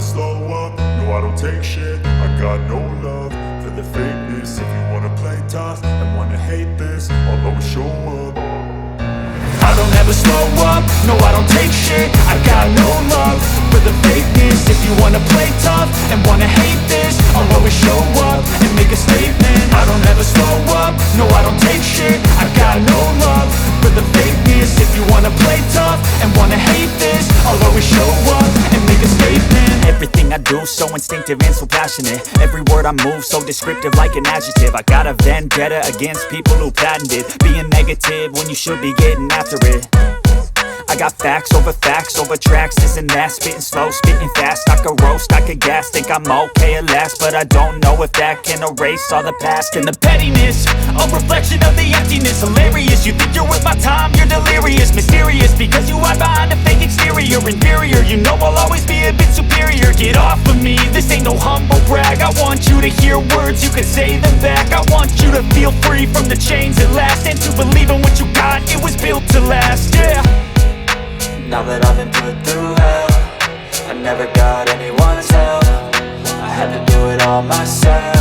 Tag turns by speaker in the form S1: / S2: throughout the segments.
S1: slow up, no I don't take shit. I got no love for the fakeness. If you wanna play tough and wanna hate this, I'll always show up. I don't ever slow up, no I don't take shit. I got no love for the fakeness. If you wanna play tough and wanna hate this, I'll always show up and make a statement. I don't ever slow up, no I don't take shit. I got no love for the fakeness. If you wanna play tough and wanna hate this, I'll always show up and make a statement.
S2: Everything I do so instinctive and so passionate. Every word I move so descriptive like an adjective. I got a vendetta against people who patented being negative when you should be getting after it. I got facts over tracks, this and that. Spitting slow, spitting fast, I could roast, I could gas. Think I'm okay at last, but I don't know if that can erase all the past. And the pettiness, a reflection of the emptiness. Hilarious, you think you're worth my time, you're delirious. Mysterious, because you hide behind a fake exterior. Inferior, you know I'll always be a bit superior. Get off of me, this ain't no humble brag. I want you to hear words, you can say them back. I want you to feel free from the chains at last, and to believe in what you got, it was built to last, yeah.
S3: Now that I've been put through hell, I never got anyone's help. I had to do it all myself.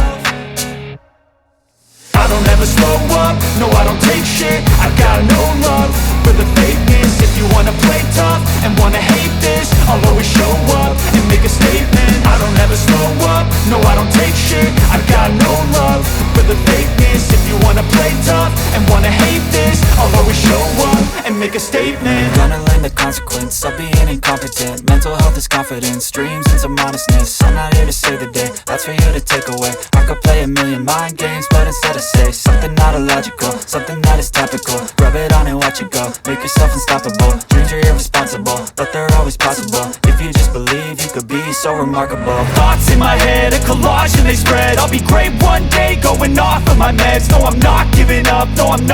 S1: I don't ever slow up, no I don't take shit. I got no love for the fakeness. If you wanna play tough and wanna hate this, I'll always show up and make a statement. I don't ever slow up, no I don't take shit. I got no love for the fakeness. If you wanna play tough and wanna hate this, I'll always show up and make a statement.
S3: Gonna learn the consequence of being incompetent. Mental health is confidence, dreams and some honestness. I'm not here to save the day, that's for you to take away. I could play a million mind games, but instead I say something not illogical, something that is topical. Rub it on and watch it go, make yourself unstoppable. Dreams are irresponsible, but they're always possible. If you just believe, you could be so remarkable.
S2: Thoughts in my head, a collage and they spread. I'll be great one day, going off of my meds. No, I'm not giving up, no, I'm not